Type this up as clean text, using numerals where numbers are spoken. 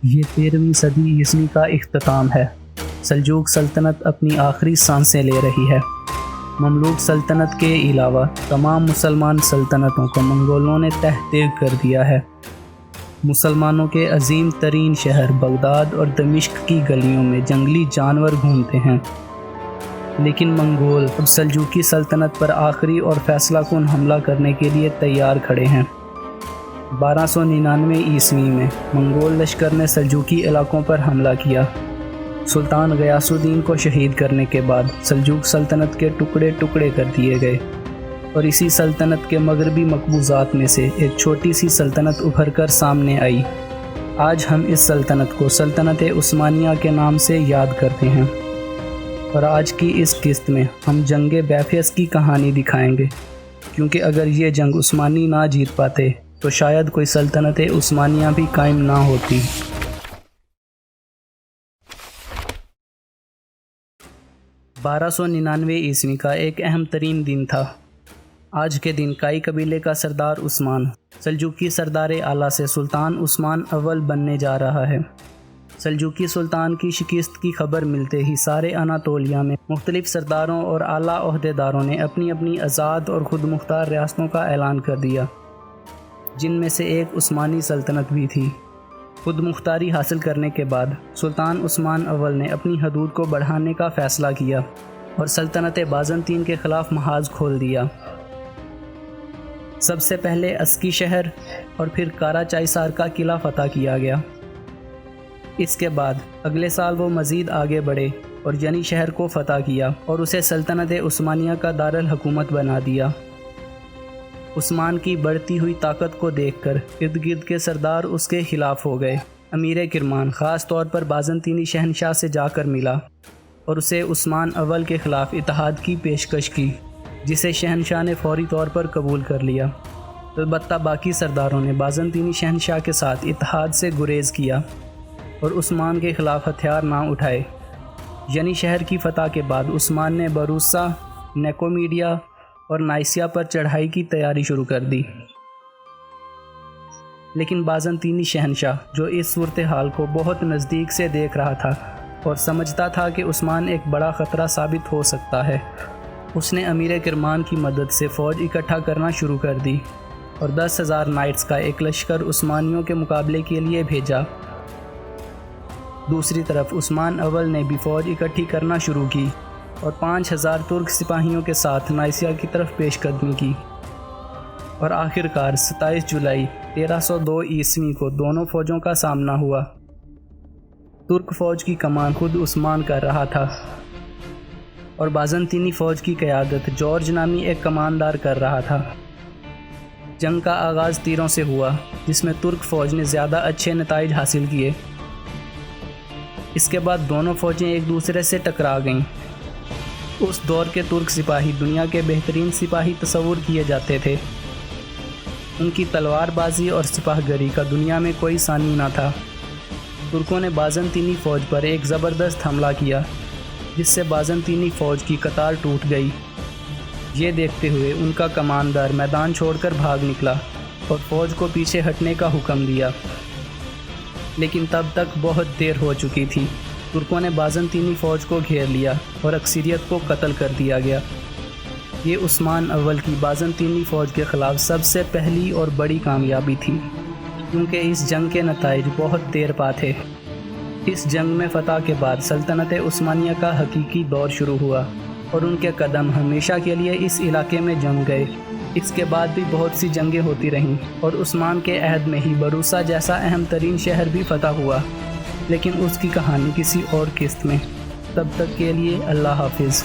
یہ 13ویں صدی عیسوی کا اختتام ہے۔ سلجوق سلطنت اپنی آخری سانسیں لے رہی ہے۔ مملوک سلطنت کے علاوہ تمام مسلمان سلطنتوں کو منگولوں نے تحت کر دیا ہے۔ مسلمانوں کے عظیم ترین شہر بغداد اور دمشق کی گلیوں میں جنگلی جانور گھومتے ہیں، لیکن منگول اب سلجوقی سلطنت پر آخری اور فیصلہ کن حملہ کرنے کے لیے تیار کھڑے ہیں۔ 1299 عیسوی میں منگول لشکر نے سلجوقی علاقوں پر حملہ کیا۔ سلطان غیاث الدین کو شہید کرنے کے بعد سلجوق سلطنت کے ٹکڑے ٹکڑے کر دیے گئے، اور اسی سلطنت کے مغربی مقبوضات میں سے ایک چھوٹی سی سلطنت ابھر کر سامنے آئی۔ آج ہم اس سلطنت کو سلطنت عثمانیہ کے نام سے یاد کرتے ہیں، اور آج کی اس قسط میں ہم جنگ بیفیس کی کہانی دکھائیں گے، کیونکہ اگر یہ جنگ عثمانی نہ جیت پاتے تو شاید کوئی سلطنت عثمانیہ بھی قائم نہ ہوتی۔ 1299 عیسوی کا ایک اہم ترین دن تھا۔ آج کے دن کائی قبیلے کا سردار عثمان سلجوقی سردار اعلیٰ سے سلطان عثمان اول بننے جا رہا ہے۔ سلجوقی سلطان کی شکست کی خبر ملتے ہی سارے اناطولیہ میں مختلف سرداروں اور اعلیٰ عہدیداروں نے اپنی اپنی آزاد اور خود مختار ریاستوں کا اعلان کر دیا، جن میں سے ایک عثمانی سلطنت بھی تھی۔ خود مختاری حاصل کرنے کے بعد سلطان عثمان اول نے اپنی حدود کو بڑھانے کا فیصلہ کیا اور سلطنت بازنطین کے خلاف محاذ کھول دیا۔ سب سے پہلے اسکی شہر اور پھر کارا چائسار کا قلعہ فتح کیا گیا۔ اس کے بعد اگلے سال وہ مزید آگے بڑھے اور ینی شہر کو فتح کیا اور اسے سلطنت عثمانیہ کا دارالحکومت بنا دیا۔ عثمان کی بڑھتی ہوئی طاقت کو دیکھ کر ارد گرد کے سردار اس کے خلاف ہو گئے۔ امیر کرمان خاص طور پر بازنطینی شہنشاہ سے جا کر ملا اور اسے عثمان اول کے خلاف اتحاد کی پیشکش کی، جسے شہنشاہ نے فوری طور پر قبول کر لیا۔ البتہ باقی سرداروں نے بازنطینی شہنشاہ کے ساتھ اتحاد سے گریز کیا اور عثمان کے خلاف ہتھیار نہ اٹھائے۔ ینی شہر کی فتح کے بعد عثمان نے بروسا، نیکومیڈیا اور نائسیا پر چڑھائی کی تیاری شروع کر دی، لیکن بازنطینی شہنشاہ جو اس صورتحال کو بہت نزدیک سے دیکھ رہا تھا اور سمجھتا تھا کہ عثمان ایک بڑا خطرہ ثابت ہو سکتا ہے، اس نے امیر کرمان کی مدد سے فوج اکٹھا کرنا شروع کر دی اور 10,000 نائٹس کا ایک لشکر عثمانیوں کے مقابلے کے لیے بھیجا۔ دوسری طرف عثمان اول نے بھی فوج اکٹھی کرنا شروع کی اور 5,000 ترک سپاہیوں کے ساتھ نائسیا کی طرف پیش قدمی کی، اور آخر کار 27 جولائی 1302 عیسوی کو دونوں فوجوں کا سامنا ہوا۔ ترک فوج کی کمان خود عثمان کر رہا تھا اور بازنطینی فوج کی قیادت جارج نامی ایک کماندار کر رہا تھا۔ جنگ کا آغاز تیروں سے ہوا، جس میں ترک فوج نے زیادہ اچھے نتائج حاصل کیے۔ اس کے بعد دونوں فوجیں ایک دوسرے سے ٹکرا گئیں۔ اس دور کے ترک سپاہی دنیا کے بہترین سپاہی تصور کیے جاتے تھے۔ ان کی تلوار بازی اور سپاہ گری کا دنیا میں کوئی ثانی نہ تھا۔ ترکوں نے بازنطینی فوج پر ایک زبردست حملہ کیا، جس سے بازنطینی فوج کی قطار ٹوٹ گئی۔ یہ دیکھتے ہوئے ان کا کماندار میدان چھوڑ کر بھاگ نکلا اور فوج کو پیچھے ہٹنے کا حکم دیا، لیکن تب تک بہت دیر ہو چکی تھی۔ ترکوں نے بازنطینی فوج کو گھیر لیا اور اکثریت کو قتل کر دیا گیا۔ یہ عثمان اول کی بازنطینی فوج کے خلاف سب سے پہلی اور بڑی کامیابی تھی، کیونکہ اس جنگ کے نتائج بہت دیر پا تھے۔ اس جنگ میں فتح کے بعد سلطنت عثمانیہ کا حقیقی دور شروع ہوا اور ان کے قدم ہمیشہ کے لیے اس علاقے میں جم گئے۔ اس کے بعد بھی بہت سی جنگیں ہوتی رہیں اور عثمان کے عہد میں ہی بروسا جیسا اہم ترین شہر بھی فتح ہوا، لیکن اس کی کہانی کسی اور قسط میں۔ تب تک کے لیے اللہ حافظ۔